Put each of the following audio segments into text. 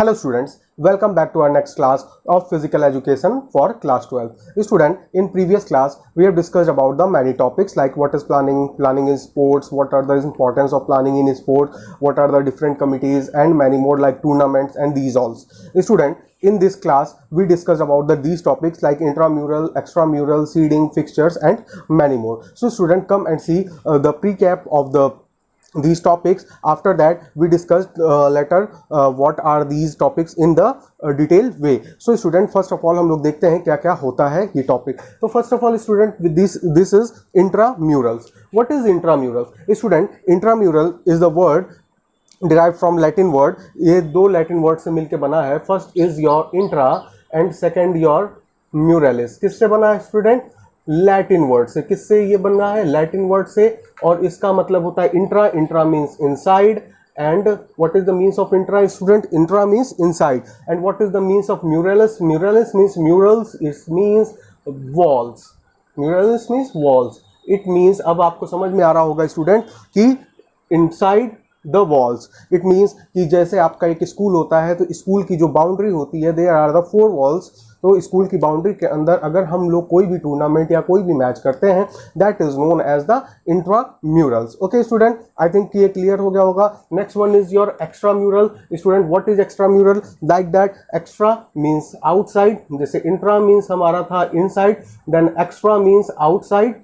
Hello students, welcome back to our next class of physical education for class 12. Student, in previous class we have discussed about the many topics like what is planning in sports, what are the importance of planning in sports, what are the different committees and many more like tournaments and these all. Student, in this class we discussed about these topics like intramural, extramural, seeding, fixtures and many more. So student, come and see the pre-cap of these topics. After that we discussed later what are these topics in the detailed way. So student, first of all हम लोग देखते हैं क्या क्या होता है ये topic. तो first of all student, this is intramurals. What is intramurals? Student, intramural is the word derived from Latin word. ये दो Latin word से मिलके बना है. First is your intra and second your muralis. किससे बना है स्टूडेंट? लैटिन वर्ड से. किससे ये बना है? लैटिन वर्ड से. और इसका मतलब होता है intra. Intra means inside. And what is the means of intra student? Intra means inside. And what is the means of muralis? Muralis means murals. It means walls. Muralis means walls. It means, अब आपको समझ में आ रहा होगा student कि inside the walls. It means कि जैसे आपका एक स्कूल होता है तो स्कूल की जो बाउंड्री होती है, देयर आर द 4 वॉल्स. तो स्कूल की बाउंड्री के अंदर अगर हम लोग कोई भी टूर्नामेंट या कोई भी मैच करते हैं, that is known as the intramurals. Okay student, I think ये क्लियर हो गया होगा. Next one is your extramural. Student, what is extramural? Like that, extra means outside. जैसे इंट्रा मीन्स हमारा था inside, then extra means outside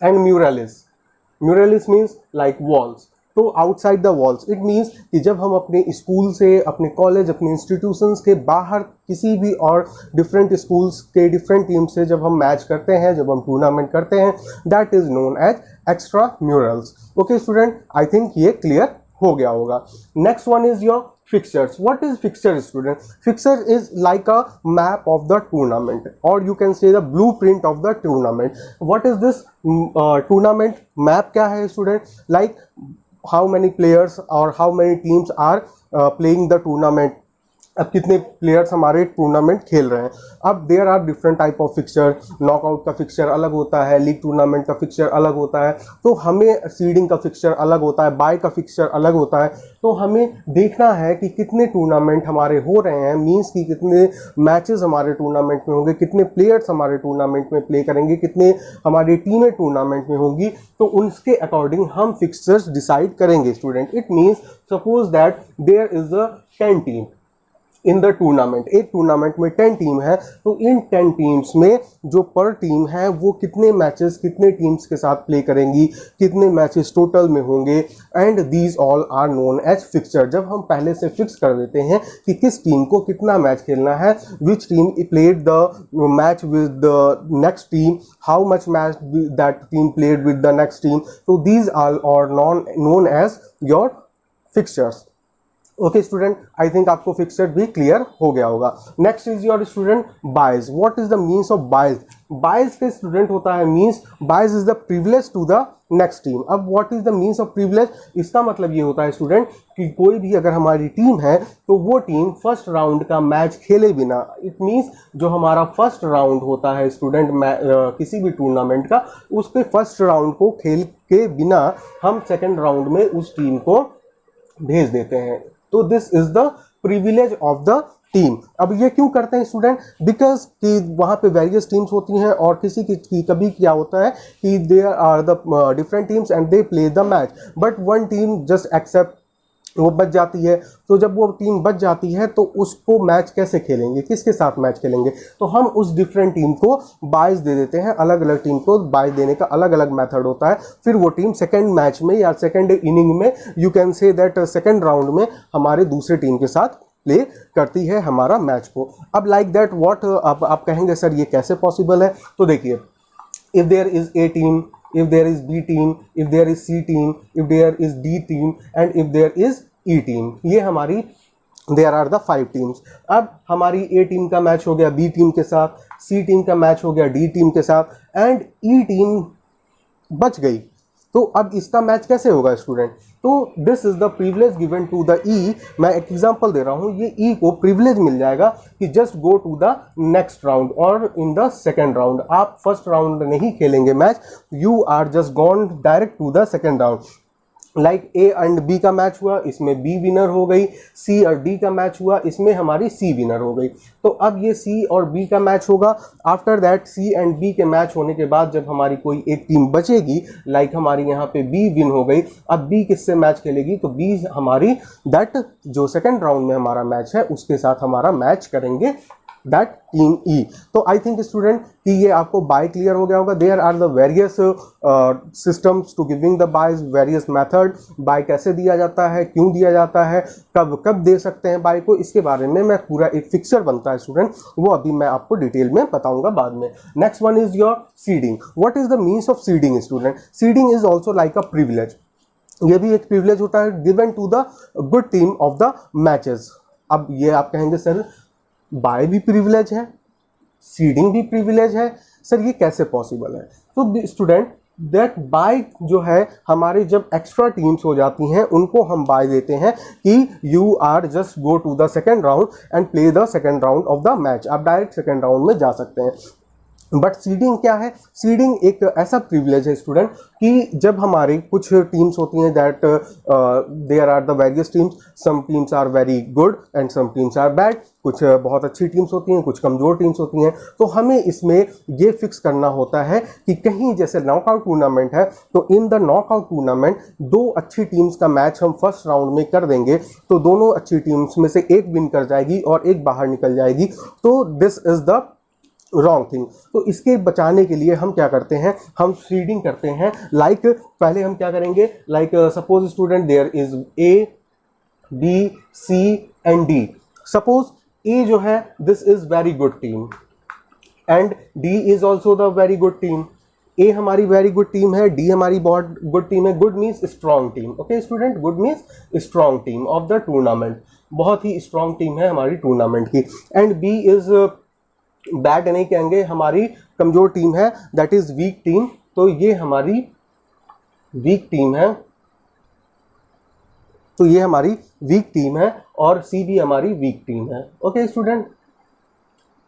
and muralis means like walls. तो outside the walls it means कि जब हम अपने school से, अपने कॉलेज, अपने इंस्टीट्यूशंस के बाहर किसी भी और डिफरेंट स्कूल्स के डिफरेंट टीम से जब हम मैच करते हैं, जब हम टूर्नामेंट करते हैं, that is known as extra murals. Okay student, I think ये क्लियर हो गया होगा. Next one is your fixtures. What is fixture student? Fixture is like a map of the tournament, or you can say the blueprint of the tournament. What is this tournament map? क्या है student? Like how many players or how many teams are playing the tournament. अब कितने players हमारे tournament खेल रहे हैं. अब there are different type of fixture. Knockout का फिक्सचर अलग होता है, लीग टूर्नामेंट का फिक्सचर अलग होता है, तो हमें सीडिंग का फिक्सचर अलग होता है, बाय का फिक्सचर अलग होता है. तो हमें देखना है कि कितने टूर्नामेंट हमारे हो रहे हैं, मीन्स कि कितने मैचेस हमारे टूर्नामेंट में होंगे, कितने प्लेयर्स हमारे टूर्नामेंट में प्ले करेंगे, कितने हमारी टीमें टूर्नामेंट में होंगी. तो उसके अकॉर्डिंग हम फिक्सचर्स डिसाइड करेंगे student. It means suppose that there is a 10 team in the tournament. एक टूर्नामेंट में 10 टीम है, तो इन 10 टीम्स में जो पर टीम है वो कितने मैचेस कितने टीम्स के साथ प्ले करेंगी, कितने मैचेस टोटल में होंगे, and these all are known as fixture. जब हम पहले से फिक्स कर देते हैं कि किस टीम को कितना मैच खेलना है, which team played the match with the next team, how much match that team played with the next team, तो these are known as your fixtures. Okay student, I think आपको fixture भी clear हो गया होगा. Next is your student bias. What is the means of bias? Bias के student होता है means bias is the privilege to the next team. अब what is the means of privilege? इसका मतलब ये होता है स्टूडेंट कि कोई भी अगर हमारी टीम है तो वो टीम फर्स्ट राउंड का मैच खेले बिना, इट मीन्स जो हमारा फर्स्ट राउंड होता है स्टूडेंट किसी भी टूर्नामेंट का, उसके फर्स्ट राउंड को खेल के बिना हम सेकेंड राउंड में उस टीम को भेज देते हैं. तो this is the privilege of the team. अब ये क्यों करते हैं स्टूडेंट? बिकॉज कि वहाँ पे वेरियस टीम्स होती हैं और किसी की कभी क्या होता है कि there are the different teams and they play the match, but one team just accept, वो बच जाती है. तो जब वो टीम बच जाती है तो उसको मैच कैसे खेलेंगे, किसके साथ मैच खेलेंगे? तो हम उस डिफरेंट टीम को बायस दे देते हैं. अलग अलग टीम को बायस देने का अलग अलग मेथड होता है. फिर वो टीम सेकेंड मैच में या सेकेंड इनिंग में, you can say that second round में हमारे दूसरे टीम के साथ प्ले करती है हमारा मैच को. अब लाइक दैट व्हाट, आप कहेंगे सर ये कैसे पॉसिबल है? तो देखिए, if there is a team, if there is B team, if there is C team, if there is D team and if there is E team, ये हमारी there are the 5 teams. अब हमारी A team का match हो गया B team के साथ, C team का मैच हो गया D टीम के साथ एंड E टीम बच गई. तो अब इसका मैच कैसे होगा स्टूडेंट? तो this is the privilege given to the E. मैं एक एग्जांपल दे रहा हूँ. ये ई को प्रिविलेज मिल जाएगा कि just go to the next round और इन द सेकेंड राउंड. आप फर्स्ट राउंड नहीं खेलेंगे match, you are just gone direct to the second round. Like A and B का मैच हुआ, इसमें बी विनर हो गई, सी और डी का मैच हुआ, इसमें हमारी सी विनर हो गई। तो अब ये सी और बी का मैच होगा। After that C and B के मैच होने के बाद जब हमारी कोई एक टीम बचेगी, लाइक हमारी यहाँ पे बी विन हो गई, अब बी किससे मैच खेलेगी, तो बी हमारी दैट जो सेकेंड राउंड में हमारा मैच है उसके साथ हमारा मैच करेंगे, दैट टीम ई। तो आई थिंक स्टूडेंट कि ये आपको बाय क्लियर हो गया होगा। There are the various systems to giving the byes, various method, bye कैसे दिया जाता है, क्यों दिया जाता है, कब कब दे सकते हैं बाय को, इसके बारे में मैं पूरा एक फिक्सर बनता है स्टूडेंट, वो अभी मैं आपको डिटेल में बताऊंगा बाद में। Next one is your seeding. What is the means of seeding student? Seeding is also like a privilege. ये भी एक प्रिविलेज होता है given to the good team of the matches. अब ये आप कहेंगे सर बाय भी प्रिविलेज है, सीडिंग भी प्रिविलेज है, सर ये कैसे पॉसिबल है? तो स्टूडेंट दैट बाय जो है हमारे जब एक्स्ट्रा टीम्स हो जाती हैं उनको हम बाय देते हैं कि you are just go to the second round and play the second round of the match, आप डायरेक्ट सेकेंड राउंड में जा सकते हैं। बट सीडिंग क्या है? सीडिंग एक ऐसा प्रिविलेज है स्टूडेंट कि जब हमारी कुछ टीम्स होती हैं that there are the various teams, some teams are very good and some teams are bad, कुछ बहुत अच्छी टीम्स होती हैं, कुछ कमज़ोर टीम्स होती हैं। तो हमें इसमें ये फिक्स करना होता है कि कहीं जैसे नॉकआउट टूर्नामेंट है तो इन द नॉकआउट टूर्नामेंट दो अच्छी टीम्स का मैच हम फर्स्ट राउंड में कर देंगे तो दोनों अच्छी टीम्स में से एक विन कर जाएगी और एक बाहर निकल जाएगी। तो this is the wrong thing. तो इसके बचाने के लिए हम क्या करते हैं, हम सीडिंग करते हैं। लाइक पहले हम क्या करेंगे, like suppose student there is A B C and D. Suppose A जो है this is very good team and D is also the very good team. A हमारी वेरी गुड टीम है, डी हमारी बहुत गुड टीम है। Good means strong team, okay student, good means strong team of the tournament, बहुत ही strong team है हमारी tournament की। एंड बी इज बैड नहीं कहेंगे, हमारी कमजोर टीम है, दैट इज वीक टीम। तो ये हमारी वीक टीम है, तो ये हमारी वीक टीम है और सी भी हमारी वीक टीम है। ओके स्टूडेंट,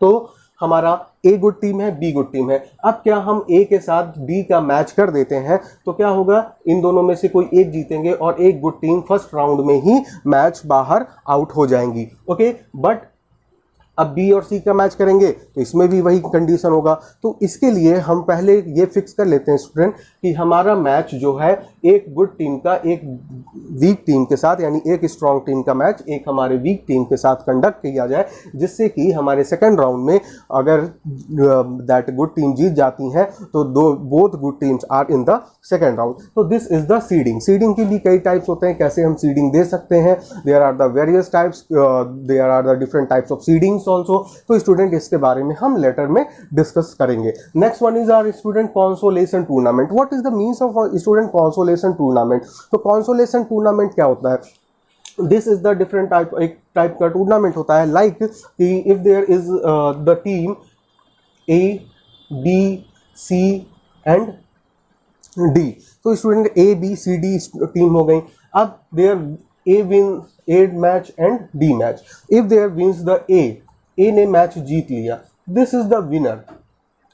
तो हमारा ए गुड टीम है, बी गुड टीम है। अब क्या हम ए के साथ डी का मैच कर देते हैं तो क्या होगा, इन दोनों में से कोई एक जीतेंगे और एक गुड टीम फर्स्ट राउंड में ही मैच बाहर आउट हो जाएंगी। ओके, बट अब बी और सी का मैच करेंगे तो इसमें भी वही कंडीशन होगा। तो इसके लिए हम पहले ये फिक्स कर लेते हैं स्टूडेंट कि हमारा मैच जो है एक गुड टीम का एक वीक टीम के साथ, यानी एक स्ट्रॉन्ग टीम का मैच एक हमारे वीक टीम के साथ कंडक्ट किया जाए, जिससे कि हमारे सेकंड राउंड में अगर दैट गुड टीम जीत जाती हैं तो both good teams are in the second round. तो this is the seeding. Seeding की भी कई टाइप्स होते हैं, कैसे हम सीडिंग दे सकते हैं। There are the various types, there are the different types of seedings also. तो स्टूडेंट इसके बारे में हम लेटर में डिस्कस करेंगे। Next one is our student consolation tournament. What is the means of student consolation tournament? तो consolation tournament क्या होता है? This is the different type, एक टाइप का टूर्नामेंट होता है लाइक कि if there is the team A B C and D. तो student A B C D team हो गई। अब there A win A match and D match. If there wins the A ने match जीत लिया, this is the winner.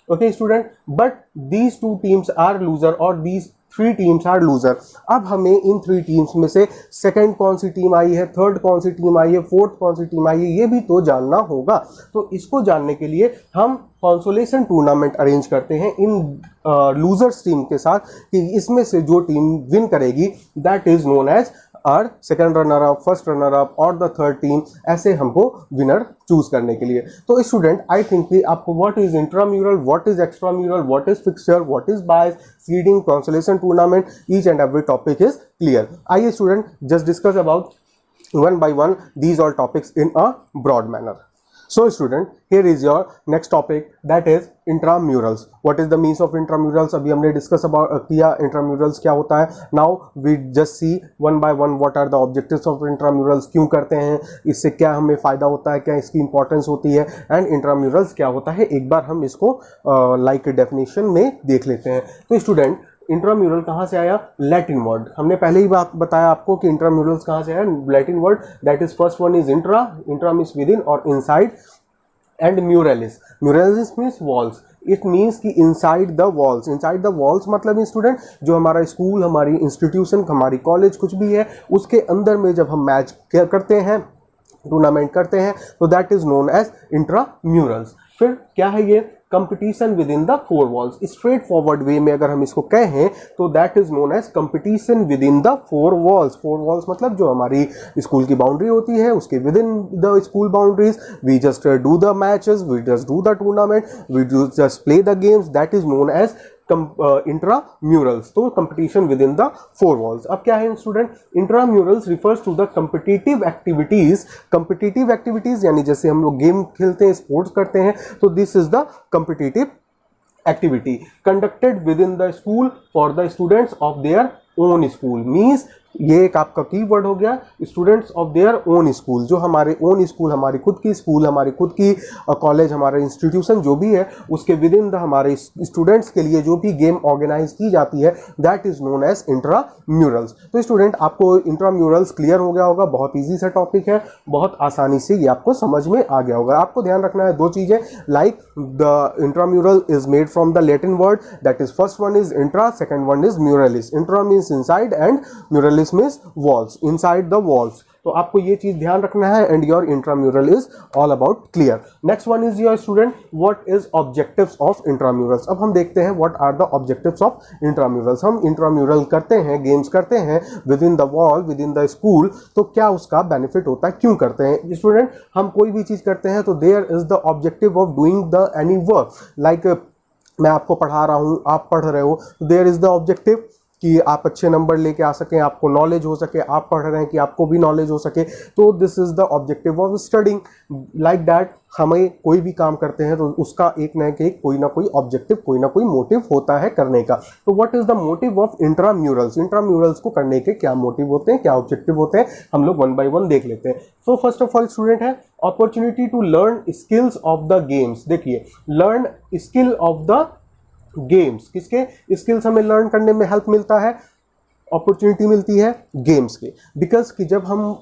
Okay student, but these two teams are loser और these three teams are loser. अब हमें in three teams में से second कौन सी team आई है, थर्ड कौन सी टीम आई है, फोर्थ कौन सी टीम आई है, ये भी तो जानना होगा। तो इसको जानने के लिए हम कंसोलेशन टूर्नामेंट अरेंज करते हैं इन लूजर्स टीम के साथ कि इसमें से जो टीम विन करेगी दैट इज नोन एज और second runner up, first runner up और द थर्ड टीम, ऐसे हमको विनर चूज करने के लिए। तो स्टूडेंट आई थिंक कि आपको what is intramural, what is extramural, what is fixture, what is bias, seeding, consolation tournament, each and every topic is clear. आइए student just discuss about one by one these all topics in a broad manner. So student, here is your next topic, that is intramurals. What is the means of intramurals? अभी हमने discuss किया intramurals क्या होता है. Now we just see one by one what are the objectives of intramurals, क्यों करते हैं, इससे क्या हमें फ़ायदा होता है, क्या इसकी इंपॉर्टेंस होती है, एंड intramurals क्या होता है. एक बार हम इसको लाइक डेफिनेशन में देख लेते हैं. तो स्टूडेंट इंट्राम्यूरल कहाँ से आया? Latin word. हमने पहले ही बात बताया आपको कि इंट्राम्यूरल्स कहाँ से आया. Latin word, that is first one is intra. Intra means within और inside. And muralis, muralis means walls, it means कि inside the walls, inside the walls मतलब स्टूडेंट जो हमारा स्कूल, हमारी इंस्टीट्यूशन, हमारी कॉलेज कुछ भी है उसके अंदर में जब हम मैच करते हैं, टूर्नामेंट करते हैं, तो that is known as intramurals. फिर क्या है ये, competition within the four walls, straightforward way में अगर हम इसको कहें तो that is known as competition within the four walls. Four walls मतलब जो हमारी स्कूल की बाउंड्री होती है उसके within the school boundaries we just do the matches, we just do the tournament, we just play the games, that is known as intramurals. तो competition within the four walls. अब क्या है student, intramurals refers to the competitive activities, competitive activities यानी जैसे हम लोग game खेलते हैं, स्पोर्ट्स करते हैं, तो this is the competitive activity conducted with in the school for the students of their own school. Means ये एक आपका कीवर्ड हो गया, students of their own school, जो हमारे ओन स्कूल, हमारी खुद की स्कूल, हमारी खुद की कॉलेज, हमारा इंस्टीट्यूशन जो भी है उसके विद इन द हमारे स्टूडेंट्स के लिए जो भी गेम ऑर्गेनाइज की जाती है that is known as intramurals. तो स्टूडेंट आपको इंट्राम्यूरल्स क्लियर हो गया होगा, बहुत ईजी सा टॉपिक है, बहुत आसानी से ये आपको समझ में आ गया होगा। आपको ध्यान रखना है दो चीजें, like the intramural is made from the Latin word, that is first one is intra, second one is muralis. Intra means inside and muralis means walls, inside the walls. तो आपको ये चीज ध्यान रखना है and your intramural is all about clear. Next one is your student what is objectives of intramurals. अब हम देखते हैं what are the objectives of intramurals. हम इंट्राम्यूरल करते हैं, गेम्स करते हैं with in the wall, with in the school, तो क्या उसका बेनिफिट होता है, क्यों करते हैं स्टूडेंट। हम कोई भी चीज करते हैं तो there is the objective of doing the any work, like मैं आपको पढ़ा रहा हूं, आप पढ़ रहे हो, देयर इज द ऑब्जेक्टिव कि आप अच्छे नंबर लेके आ सकें, आपको नॉलेज हो सके, आप पढ़ रहे हैं कि आपको भी नॉलेज हो सके, तो this is the objective of studying. Like that हमें कोई भी काम करते हैं तो उसका एक न एक कोई ना कोई ऑब्जेक्टिव, कोई ना कोई मोटिव होता है करने का। तो what is the motive of intramurals, intramurals को करने के क्या मोटिव होते हैं, क्या ऑब्जेक्टिव होते हैं, हम लोग वन बाय वन देख लेते हैं। So first of all student है opportunity to learn skills of the games. देखिए learn skill of the games, किसके स्किल्स हमें लर्न करने में हेल्प मिलता है, अपॉर्चुनिटी मिलती है गेम्स के। बिकॉज कि जब हम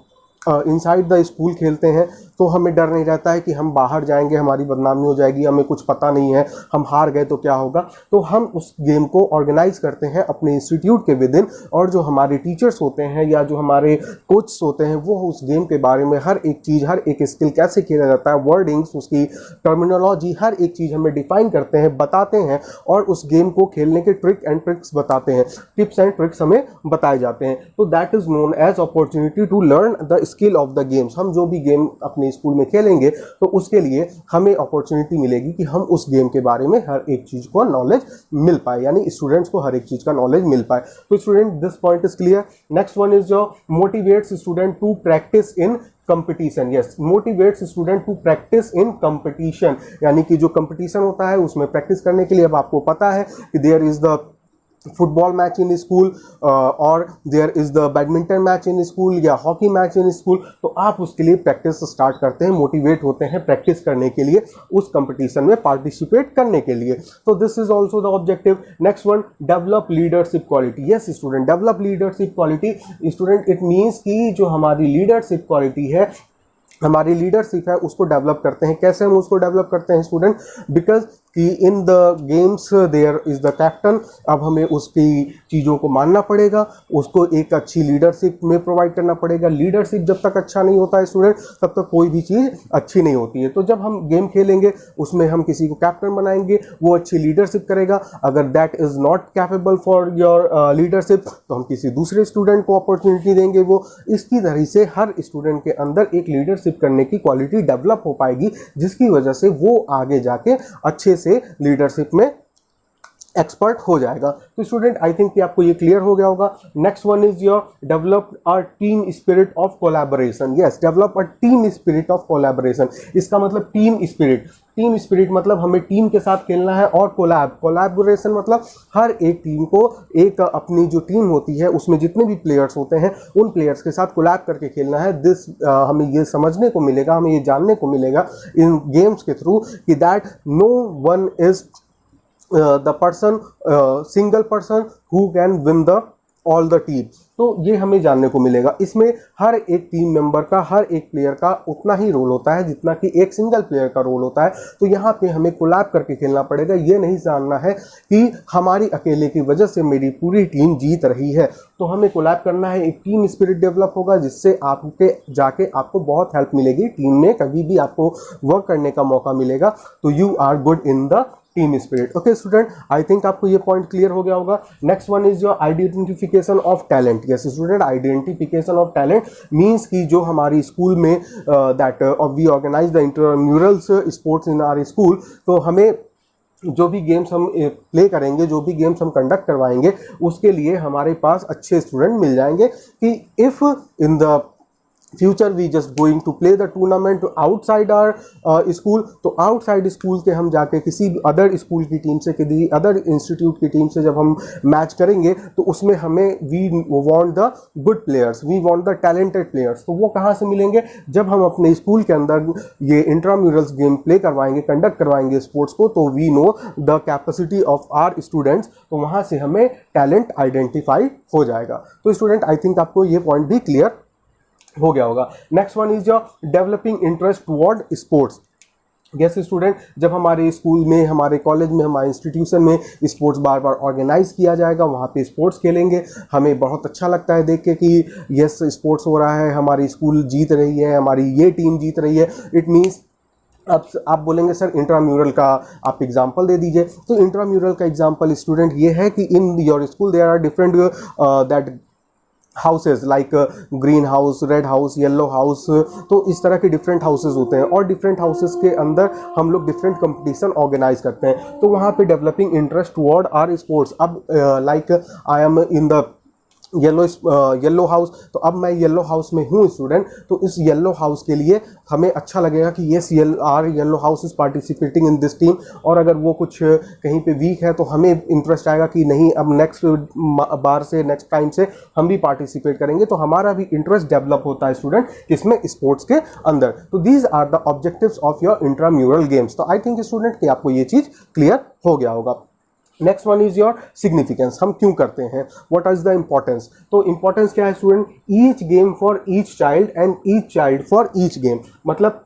इनसाइड द स्कूल खेलते हैं तो हमें डर नहीं रहता है कि हम बाहर जाएंगे हमारी बदनामी हो जाएगी, हमें कुछ पता नहीं है, हम हार गए तो क्या होगा। तो हम उस गेम को ऑर्गेनाइज करते हैं अपने इंस्टीट्यूट के विद इन, और जो हमारे टीचर्स होते हैं या जो हमारे कोच होते हैं वो उस गेम के बारे में हर एक चीज़, हर एक स्किल कैसे खेला जाता है, वर्डिंग्स, उसकी टर्मिनोलॉजी, हर एक चीज़ हमें डिफाइन करते हैं, बताते हैं, और उस गेम को खेलने के ट्रिक एंड ट्रिक्स बताते हैं, टिप्स एंड ट्रिक्स हमें बताए जाते हैं। तो that is known as opportunity to learn the skill of the games. हम जो भी गेम अपने स्कूल में खेलेंगे तो उसके लिए हमें अपॉर्चुनिटी मिलेगी कि हम उस गेम के बारे में हर एक चीज को नॉलेज मिल पाए, यानी स्टूडेंट्स को हर एक चीज का नॉलेज मिल पाए। तो student this point is clear. Next one is जो motivates student to practice in competition. Yes, motivates student to practice in competition, यानी कि जो कंपटीशन होता है उसमें प्रैक्टिस करने के लिए, अब आपको पता है कि there is the football match in school और there is the badminton match in school या हॉकी मैच इन स्कूल, तो आप उसके लिए प्रैक्टिस स्टार्ट करते हैं, मोटिवेट होते हैं प्रैक्टिस करने के लिए, उस कंपटीशन में पार्टिसिपेट करने के लिए। तो this is also the objective. Next one, develop leadership quality. Yes student, develop leadership quality. Student it means कि जो हमारी लीडरशिप क्वालिटी है, हमारी लीडरशिप है, उसको डेवलप करते हैं। कैसे हम उसको डेवलप करते हैं स्टूडेंट, बिकॉज कि in the games there is the captain. अब हमें उसकी चीज़ों को मानना पड़ेगा, उसको एक अच्छी लीडरशिप में प्रोवाइड करना पड़ेगा। लीडरशिप जब तक अच्छा नहीं होता है स्टूडेंट, तब तक कोई भी चीज़ अच्छी नहीं होती है। तो जब हम गेम खेलेंगे उसमें हम किसी को कैप्टन बनाएंगे, वो अच्छी लीडरशिप करेगा। अगर that is not capable for your leadership तो हम किसी दूसरे स्टूडेंट को अपॉर्चुनिटी देंगे। वो इसकी तरह से हर स्टूडेंट के अंदर एक लीडरशिप करने की क्वालिटी डेवलप हो पाएगी, जिसकी वजह से वो आगे जाके अच्छे से लीडरशिप में एक्सपर्ट हो जाएगा। तो स्टूडेंट आई थिंक कि आपको ये क्लियर हो गया होगा। Next one is your develop a team spirit of collaboration. Yes, develop a team spirit of collaboration. इसका मतलब टीम स्पिरिट, टीम स्पिरिट मतलब हमें टीम के साथ खेलना है, और कोलैबोरेशन मतलब हर एक टीम को, एक अपनी जो टीम होती है उसमें जितने भी प्लेयर्स होते हैं उन प्लेयर्स के साथ कोलैब करके खेलना है। दिस हमें ये समझने को मिलेगा, हमें ये जानने को मिलेगा इन गेम्स के थ्रू कि that no one is the person single person who can win the all the team। तो ये हमें जानने को मिलेगा। इसमें हर एक टीम मेंबर का, हर एक प्लेयर का उतना ही रोल होता है जितना कि एक सिंगल प्लेयर का रोल होता है। तो यहाँ पे हमें कोलैब करके खेलना पड़ेगा। ये नहीं जानना है कि हमारी अकेले की वजह से मेरी पूरी टीम जीत रही है। तो हमें कोलैब करना है, एक टीम स्पिरिट डेवलप होगा जिससे आपके जाके आपको बहुत हेल्प मिलेगी। टीम में कभी भी आपको वर्क करने का मौका मिलेगा तो you are good in the team spirit. Okay student, I think आपको ये पॉइंट क्लियर हो गया होगा। Next one is your identification of talent. Yes student, identification of talent means कि जो हमारी स्कूल में that we organise the intramurals sports in our school. तो हमें जो भी गेम्स हम प्ले करेंगे, जो भी गेम्स हम कंडक्ट करवाएंगे, उसके लिए हमारे पास अच्छे स्टूडेंट मिल जाएंगे कि if in the future we just going to play the tournament outside our school, तो आउटसाइड स्कूल के हम जाके किसी अदर स्कूल की टीम से, किसी अदर इंस्टीट्यूट की टीम से जब हम मैच करेंगे तो उसमें हमें we want the good players, we want the talented players. तो वो कहाँ से मिलेंगे? जब हम अपने स्कूल के अंदर ये इंट्राम्यूरल्स गेम प्ले करवाएंगे, कंडक्ट करवाएंगे स्पोर्ट्स को, तो we know the capacity of our students, तो वहाँ से हमें टैलेंट आइडेंटिफाई हो जाएगा। तो स्टूडेंट आई थिंक आपको ये पॉइंट भी क्लियर हो गया होगा। Next one is your developing interest toward sports. Yes student, जब हमारे स्कूल में, हमारे कॉलेज में, हमारे इंस्टीट्यूशन में स्पोर्ट्स बार बार ऑर्गेनाइज किया जाएगा, वहाँ पे स्पोर्ट्स खेलेंगे, हमें बहुत अच्छा लगता है देख के कि यस स्पोर्ट्स हो रहा है, हमारी स्कूल जीत रही है, हमारी ये टीम जीत रही है। इट मीन्स अब आप बोलेंगे सर इंट्राम्यूरल का आप एग्जांपल दे दीजिए। तो इंट्राम्यूरल का एग्जांपल स्टूडेंट ये है कि in your school there are different that houses like green house, red house, yellow house, तो इस तरह के डिफरेंट हाउसेज होते हैं और डिफरेंट हाउसेज के अंदर हम लोग डिफरेंट कंपटीशन ऑर्गेनाइज करते हैं। तो वहाँ पे developing interest toward our sports. अब like I am in the yellow house, तो अब मैं येलो हाउस में हूँ स्टूडेंट, तो इस येलो हाउस के लिए हमें अच्छा लगेगा कि yes our yellow house is participating in this team. और अगर वो कुछ कहीं पे वीक है तो हमें इंटरेस्ट आएगा कि नहीं, अब नेक्स्ट बार से, नेक्स्ट टाइम से हम भी पार्टिसिपेट करेंगे। तो हमारा भी इंटरेस्ट डेवलप होता है स्टूडेंट किसमें? स्पोर्ट्स के अंदर। तो these are the objectives of your intramural games. तो आई थिंक स्टूडेंट कि आपको ये चीज़ क्लियर हो गया होगा। Next one is your significance. हम क्यों करते हैं? What is the importance? तो इंपॉर्टेंस क्या है student? Each game for each child and each child for each game. मतलब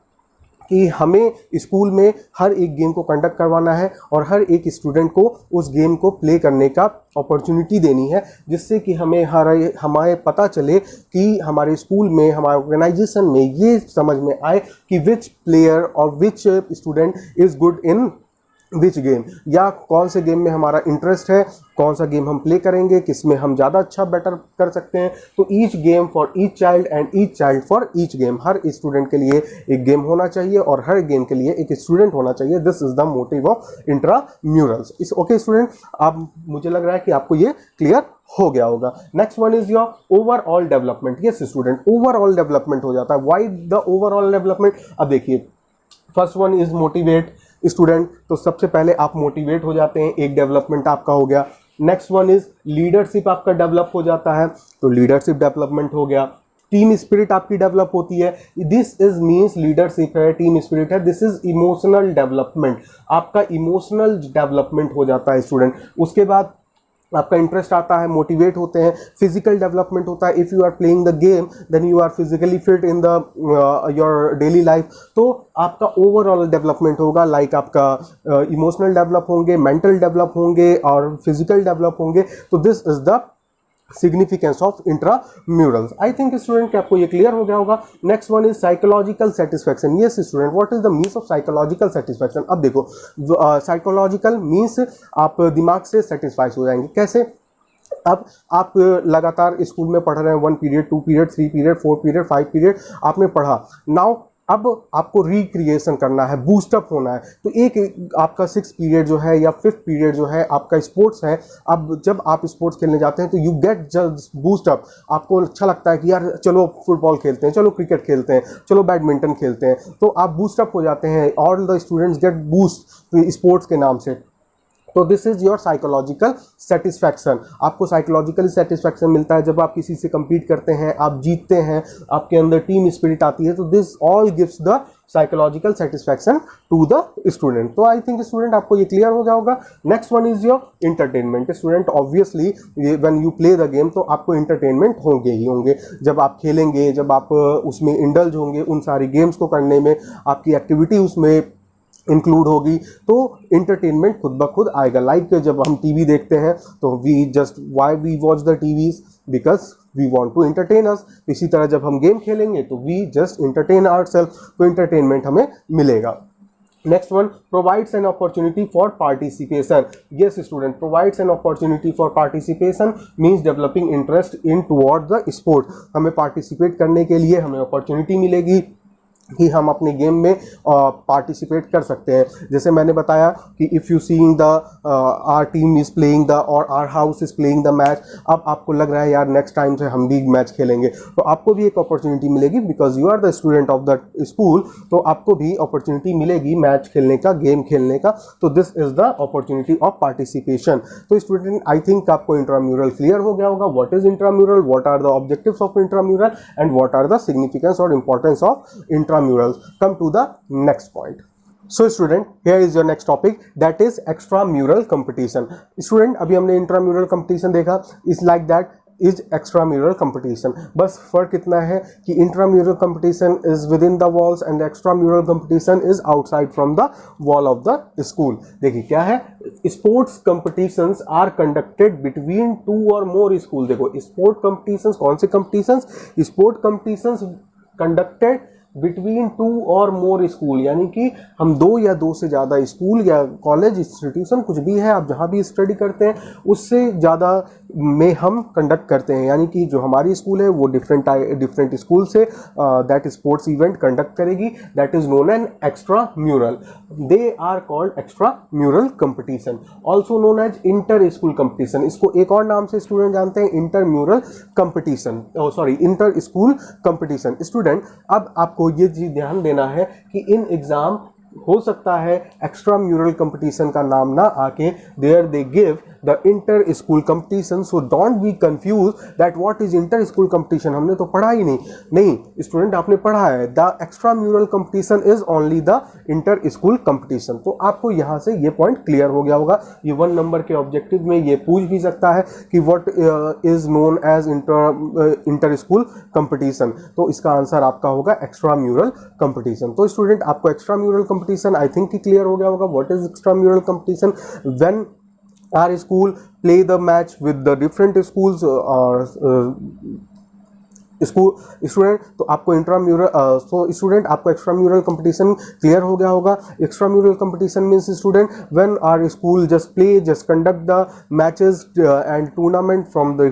कि हमें स्कूल में हर एक गेम को कंडक्ट करवाना है और हर एक स्टूडेंट को उस गेम को प्ले करने का अपॉर्चुनिटी देनी है, जिससे कि हमारे पता चले कि हमारे स्कूल में, हमारे ऑर्गेनाइजेशन में ये समझ में आए कि विच प्लेयर और which student is good in which game, या कौन से गेम में हमारा इंटरेस्ट है, कौन सा गेम हम प्ले करेंगे, किसमें हम ज़्यादा अच्छा बेटर कर सकते हैं। तो each game for each child and each child for each game. Her student के लिए एक गेम होना चाहिए और हर गेम के लिए एक स्टूडेंट होना चाहिए। This is the motive of intramurals. इस ओके स्टूडेंट, अब मुझे लग रहा है कि आपको ये क्लियर हो गया होगा। Next one is your overall development. Yes student, overall development हो जाता है। Why the overall development? अब देखिए, first one is motivate student. तो सबसे पहले आप मोटिवेट हो जाते हैं, एक डेवलपमेंट आपका हो गया। नेक्स्ट वन इज लीडरशिप आपका डेवलप हो जाता है, तो लीडरशिप डेवलपमेंट हो गया। टीम स्पिरिट आपकी डेवलप होती है। दिस इज मीन्स लीडरशिप है, टीम स्पिरिट है। दिस इज इमोशनल डेवलपमेंट, आपका इमोशनल डेवलपमेंट हो जाता है स्टूडेंट। उसके बाद आपका इंटरेस्ट आता है, मोटिवेट होते हैं। फिजिकल डेवलपमेंट होता है। If you are playing the game then you are physically fit in the your daily life. तो आपका ओवरऑल डेवलपमेंट होगा, लाइक आपका इमोशनल डेवलप होंगे, मेंटल डेवलप होंगे और फिजिकल डेवलप होंगे। तो this is the significance of intramurals. I think student कि आपको ये क्लियर हो गया होगा। Next one is psychological satisfaction. Yes student, what is the means of psychological satisfaction? अब देखो, साइकोलॉजिकल मीन्स आप दिमाग से सेटिस्फाइड हो जाएंगे। कैसे? अब आप लगातार स्कूल में पढ़ रहे हैं, 1 period, 2 period, 3 period, 4 period, 5 period आपने पढ़ा। नाउ अब आपको रिक्रिएशन करना है, बूस्टअप होना है। तो एक आपका 6 पीरियड जो है या 5th पीरियड जो है आपका स्पोर्ट्स है। अब जब आप स्पोर्ट्स खेलने जाते हैं तो यू गेट जस्ट बूस्टअप। आपको अच्छा लगता है कि यार चलो फुटबॉल खेलते हैं, चलो क्रिकेट खेलते हैं, चलो बैडमिंटन खेलते हैं। तो आप बूस्टअप हो जाते हैं। All the students gate boost sports के नाम से। तो this is your psychological satisfaction. आपको साइकोलॉजिकल सेटिस्फैक्शन मिलता है जब आप किसी से compete करते हैं, आप जीतते हैं, आपके अंदर टीम स्पिरिट आती है। तो this all gives the psychological satisfaction to the student. तो आई थिंक स्टूडेंट आपको ये क्लियर हो गया होगा। Next one is your entertainment. Student obviously when you play the game तो आपको इंटरटेनमेंट होंगे ही होंगे। जब आप खेलेंगे, जब आप उसमें इंडल्ज होंगे उन सारी गेम्स को करने में, आपकी एक्टिविटी उसमें इंक्लूड होगी, तो इंटरटेनमेंट खुद ब खुद आएगा। लाइक जब हम टीवी देखते हैं तो we just why we watch the TVs because we want to entertain us. इसी तरह जब हम गेम खेलेंगे तो वी जस्ट एंटरटेन आवरसेल्फ, तो इंटरटेनमेंट हमें मिलेगा। Next one, provides an opportunity for participation. Yes student, provides an opportunity for participation means developing interest in towards the sport. हमें participate करने के लिए हमें opportunity मिलेगी कि हम अपने गेम में पार्टिसिपेट कर सकते हैं। जैसे मैंने बताया कि if you seeing the our team is playing the और our house is playing the match, अब आपको लग रहा है यार नेक्स्ट टाइम से हम भी मैच खेलेंगे, तो आपको भी एक अपॉर्चुनिटी मिलेगी because you are the student of the school, तो आपको भी अपॉर्चुनिटी मिलेगी मैच खेलने का, गेम खेलने का। तो this is the opportunity of participation. तो स्टूडेंट आई थिंक आपको इंट्राम्यूरल क्लियर हो गया होगा। What is intramural, what are the objectives of intramural and what are the significance और importance of intramurals. Come to the next point. So student, here is your next topic, that is extramural competition. Student, अभी हमने intramural competition देखा, is like that is extramural competition. बस फर्क इतना है कि intramural competition is within the walls and extramural competition is outside from the wall of the school. देखिए क्या है, sports competitions are conducted between two or more school. देखो sport competitions, कौन से competitions? Sport competitions conducted between two और मोर school, यानी कि हम दो या दो से ज़्यादा स्कूल या कॉलेज, इंस्टीट्यूशन, कुछ भी है आप जहाँ भी स्टडी करते हैं उससे ज़्यादा में हम कंडक्ट करते हैं। यानी कि जो हमारी स्कूल है वो डिफरेंट स्कूल से दैट स्पोर्ट्स इवेंट कंडक्ट करेगी, that is known an extramural. They are called extra mural competition, also known as inter school competition. इसको एक और नाम से स्टूडेंट जानते हैं, inter mural competition, sorry inter school competition. Student अब आपको ये चीज ध्यान देना है कि इन एग्जाम हो सकता है एक्स्ट्रा म्यूरल कंपटीशन का नाम ना आके, there they give the inter school competition, so don't be confuse that what is inter school competition. हमने तो पढ़ा ही नहीं स्टूडेंट, आपने पढ़ा है the extra mural competition is only the inter school competition. तो आपको यहाँ से ये पॉइंट क्लियर हो गया होगा। ये 1 नंबर के ऑब्जेक्टिव में ये पूछ भी सकता है कि what is known as inter school competition, तो इसका आंसर आपका होगा एक्स्ट्रा म्यूरल कंपटीशन। तो स्टूडेंट आपको extra mural competition I think clear हो गया होगा। What is extra mural competition? When our school play the match with the different schools school student, तो आपको इंट्राम्यूरल स्टूडेंट आपको एक्स्ट्राम्यूरल कंपटीशन क्लियर हो गया होगा। Extramural competition means student when our school just conduct the matches and tournament from the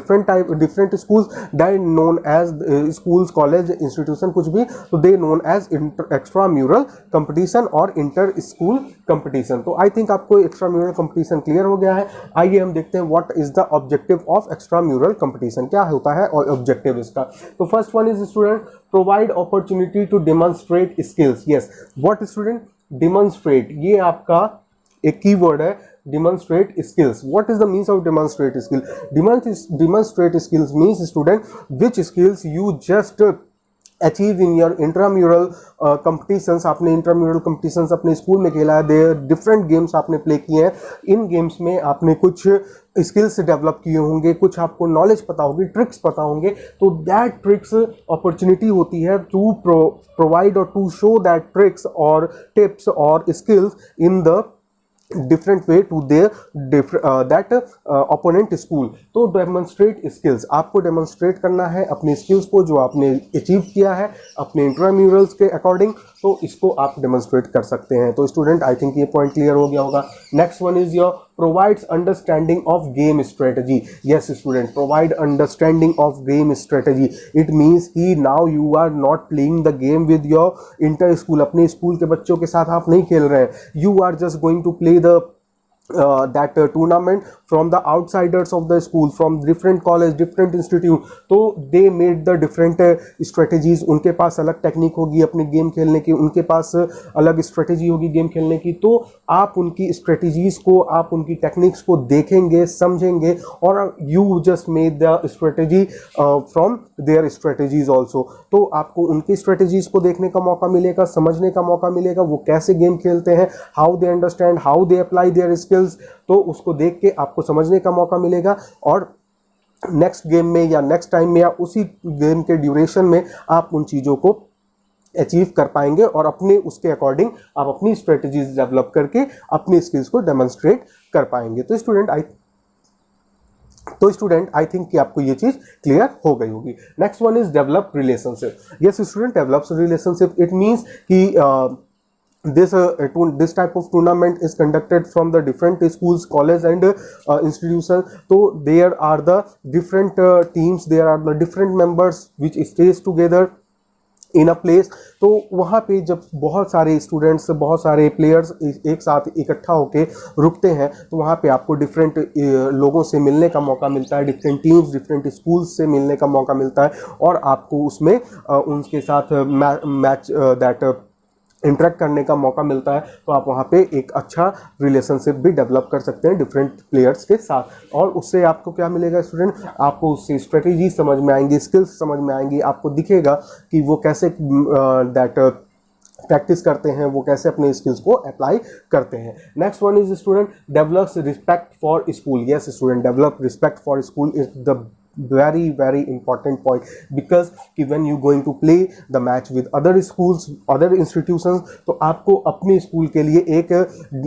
different schools that known as schools, college, institution, कुछ भी, तो they known as extramural competition और inter school competition. तो I think आपको extramural competition clear हो गया है। आइए हम देखते हैं what is the objective of extramural competition, क्या होता है और ऑब्जेक्टिव इसका। तो first one is student provide opportunity to demonstrate skills. Yes, what student? Demonstrate, ये आपका एक कीवर्ड है, demonstrate skills. What is the means of demonstrate skill? Demonstrate skills means student which skills you just achieve in your intramural competitions. आपने intramural competitions अपने school में खेला है, their different games आपने प्ले किए हैं, इन गेम्स में आपने कुछ स्किल्स डेवलप किए होंगे, कुछ आपको नॉलेज पता होगी, ट्रिक्स पता होंगे, तो दैट ट्रिक्स अपॉर्चुनिटी होती है टू प्रोवाइड और टू शो दैट ट्रिक्स और टिप्स और skills in the different way to their that opponent school. तो डेमोन्स्ट्रेट स्किल्स, आपको डेमोन्स्ट्रेट करना है अपने स्किल्स को जो आपने अचीव किया है अपने इंट्राम्यूरल्स के अकॉर्डिंग, तो इसको आप डेमोन्स्ट्रेट कर सकते हैं। तो स्टूडेंट आई थिंक ये पॉइंट क्लियर हो गया होगा। Next one is your provides understanding of game strategy. Yes student, provide understanding of game strategy. It means कि now you are not playing the game with your inter school, अपने school के बच्चों के साथ आप नहीं खेल रहे हैं, you are just going to play the that tournament from the outsiders of the school, from different college, different institute. तो they made the different strategies. उनके पास अलग टेक्निक होगी अपनी गेम खेलने की, उनके पास अलग स्ट्रेटेजी होगी गेम खेलने की. तो आप उनकी स्ट्रेटेजीज को, आप उनकी टेक्निक्स को देखेंगे, समझेंगे, और you just made the strategy from their strategies also. तो आपको उनकी स्ट्रेटेजीज को देखने का मौका मिलेगा, समझने का मौका मिलेगा, वो कैसे गेम खेलते हैं, how they understand, how they apply their skills. तो उसको देख के आपको समझने का मौका मिलेगा, और नेक्स्ट गेम में या नेक्स्ट टाइम में या उसी गेम के ड्यूरेशन में आप उन चीज़ों को अचीव कर पाएंगे, और अपने उसके अकॉर्डिंग आप अपनी स्ट्रेटजीज डेवलप करके अपनी स्किल्स को डेमोन्स्ट्रेट कर पाएंगे. तो स्टूडेंट आई थिंक कि आपको ये चीज क्लियर हो गई होगी. Next one is develop relationship. Yes student, develops relationship, it means कि this type of tournament is conducted from the different schools, college and institutions. So there are the different teams, there are the different members which stays together in a place. तो वहाँ पे जब बहुत सारे students, बहुत सारे players एक साथ इकट्ठा होके रुकते हैं, तो वहाँ पे आपको डिफरेंट लोगों से मिलने का मौका मिलता है, डिफरेंट टीम्स, डिफरेंट स्कूल्स से मिलने का मौका मिलता है, और आपको उसमें उनके साथ मैच दैट इंटरेक्ट करने का मौका मिलता है. तो आप वहाँ पे एक अच्छा रिलेशनशिप भी डेवलप कर सकते हैं डिफरेंट प्लेयर्स के साथ. और उससे आपको क्या मिलेगा स्टूडेंट, आपको उससे स्ट्रेटेजी समझ में आएंगी, स्किल्स समझ में आएंगी, आपको दिखेगा कि वो कैसे दैट प्रैक्टिस करते हैं, वो कैसे अपने स्किल्स को अप्लाई करते हैं. Next one is student develops respect for school. Yes student, develop respect for school is the very important point, because when you going to play the match with other schools, other institutions, तो आपको अपने school के लिए एक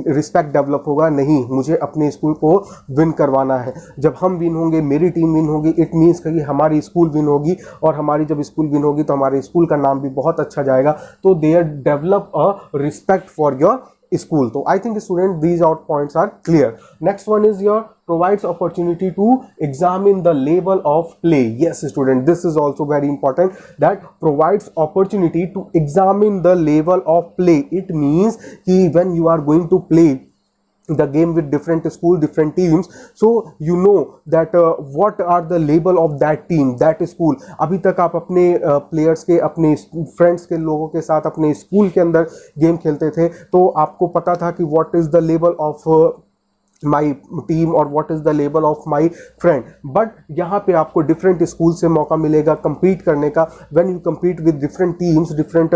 respect develop होगा. नहीं, मुझे अपने स्कूल को विन करवाना है. जब हम विन होंगे, मेरी टीम विन होगी, इट मीन्स कि हमारी स्कूल विन होगी, और हमारी जब स्कूल विन होगी तो हमारे स्कूल का नाम भी बहुत अच्छा जाएगा. तो there develop a respect for your school. So I think student, these out points are clear. Next one is your provides opportunity to examine the level of play. Yes student, this is also very important, that provides opportunity to examine the level of play. It means कि when you are going to play the game with different school, different teams, so you know that what are the level of that team, that school. अभी तक आप अपने players के, अपने friends के लोगों के साथ अपने स्कूल के अंदर गेम खेलते थे, तो आपको पता था कि what is the level of my team और what is the level of my friend. But यहाँ पे आपको डिफरेंट स्कूल से मौका मिलेगा compete करने का. When you compete with different teams, different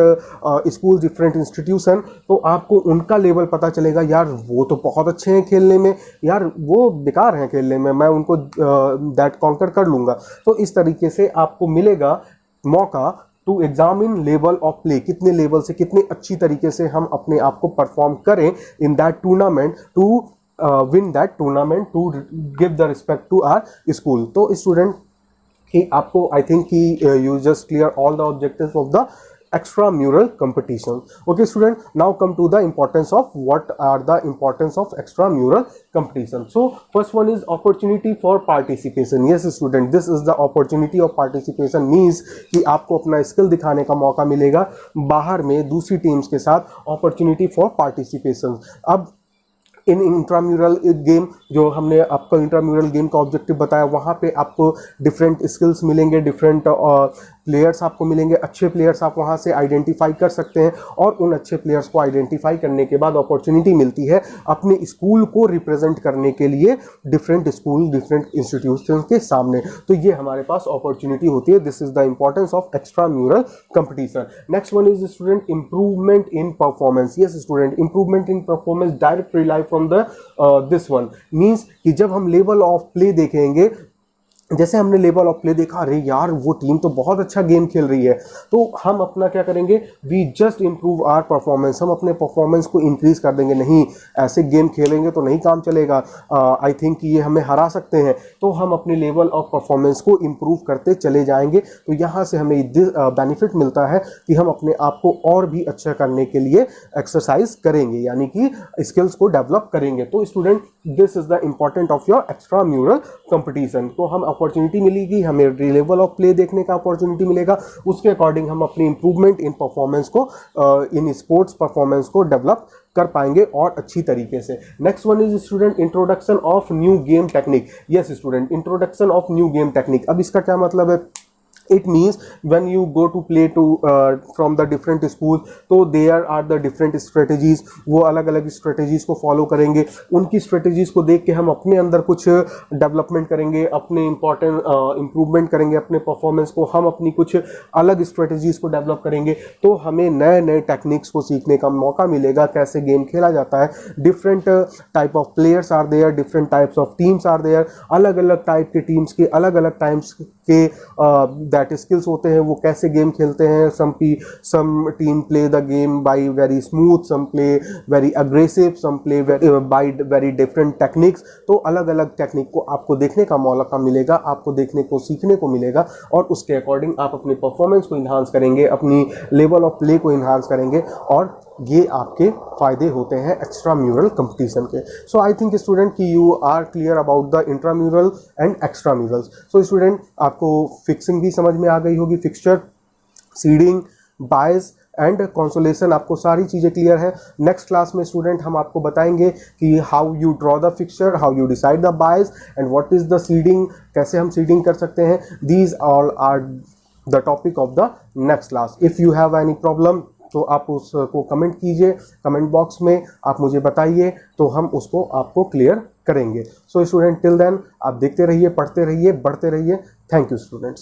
school, different institution, तो आपको उनका लेवल पता चलेगा. यार वो तो बहुत अच्छे हैं खेलने में, यार वो बेकार हैं खेलने में, मैं उनको दैट कॉन्कर कर लूँगा. तो इस तरीके से आपको मिलेगा मौका to examine level of play, कितने लेवल से कितने अच्छी तरीके से हम अपने आप को परफॉर्म करें in that tournament, to win that tournament, to give the respect to our school. तो स्टूडेंट कि आपको आई थिंक कि you just clear all the objectives of the extramural competition. Okay student, now come to the importance of what are the importance of extramural competition. So first one is opportunity for participation. Yes student, this is the opportunity of participation, means कि आपको अपना skill दिखाने का मौका मिलेगा बाहर में दूसरी टीम्स के साथ. opportunity for participation. अब इन इंट्राम्यूरल गेम, जो हमने आपको इंट्राम्यूरल गेम का ऑब्जेक्टिव बताया, वहाँ पे आपको डिफरेंट स्किल्स मिलेंगे, डिफरेंट प्लेयर्स आपको मिलेंगे, अच्छे प्लेयर्स आप वहाँ से आइडेंटिफाई कर सकते हैं, और उन अच्छे प्लेयर्स को आइडेंटिफाई करने के बाद अपॉर्चुनिटी मिलती है अपने स्कूल को रिप्रेजेंट करने के लिए डिफरेंट स्कूल, डिफरेंट इंस्टीट्यूशन के सामने. तो ये हमारे पास अपॉर्चुनिटी होती है. This is the importance of extramural competition. Next one is student improvement in performance. Yes student, improvement in performance direct rely from the this one, means कि जब हम लेवल ऑफ प्ले देखेंगे, जैसे हमने लेवल ऑफ प्ले देखा, अरे यार वो टीम तो बहुत अच्छा गेम खेल रही है, तो हम अपना क्या करेंगे, we just improve our performance, हम अपने परफॉर्मेंस को इंक्रीज कर देंगे. नहीं, ऐसे गेम खेलेंगे तो नहीं काम चलेगा, आई थिंक ये हमें हरा सकते हैं, तो हम अपने लेवल ऑफ परफॉर्मेंस को इम्प्रूव करते चले जाएंगे. तो यहाँ से हमें बेनिफिट मिलता है कि हम अपने आप को और भी अच्छा करने के लिए एक्सरसाइज करेंगे, यानी कि स्किल्स को डेवलप करेंगे. तो student, this is the important of your extra mural competition. तो हम अपॉर्चुनिटी मिलेगी, हमें लेवल ऑफ प्ले देखने का अपॉर्चुनिटी मिलेगा, उसके अकॉर्डिंग हम अपनी इंप्रूवमेंट इन परफॉर्मेंस को, इन स्पोर्ट्स परफॉर्मेंस को डेवलप कर पाएंगे और अच्छी तरीके से। Next one is student introduction of new game technique. Yes student, introduction of new game technique. अब इसका क्या मतलब है? It means when you go to play to from the different schools, तो there are the different strategies, वो अलग अलग strategies को follow करेंगे। उनकी strategies को देख के हम अपने अंदर कुछ development करेंगे, अपने important improvement करेंगे, अपने performance को हम अपनी कुछ अलग strategies को develop करेंगे। तो हमें नए नए techniques को सीखने का मौका मिलेगा, कैसे गेम खेला जाता है। different type of players are there, different types of teams are there, अलग अलग टाइप के टीम्स के अलग अलग टाइम्स के दैट स्किल्स होते हैं, वो कैसे गेम खेलते हैं। Some team play the game by very smooth, some play very aggressive, some play by very different techniques. तो अलग अलग टेक्निक को आपको देखने का मौका मिलेगा, आपको देखने को सीखने को मिलेगा और उसके अकॉर्डिंग आप अपनी परफॉर्मेंस को इन्हांस करेंगे, अपनी लेवल ऑफ प्ले को इन्हांस करेंगे और ये आपके फायदे होते हैं एक्स्ट्रा म्यूरल कंपटीशन के। सो आई थिंक स्टूडेंट कि you are clear about the intramural and extra murals. So student आपको फिक्सिंग भी समझ में आ गई होगी, fixture, seeding, byes and consolation, आपको सारी चीज़ें क्लियर है। नेक्स्ट क्लास में स्टूडेंट हम आपको बताएंगे कि how you draw the fixture, how you decide the byes and what is the seeding, कैसे हम सीडिंग कर सकते हैं। These all are the topic of the next class. If you have any problem तो आप उसको कमेंट कीजिए, comment box में आप मुझे बताइए, तो हम उसको आपको क्लियर करेंगे। सो स्टूडेंट टिल देन आप देखते रहिए, पढ़ते रहिए, बढ़ते रहिए। Thank you students.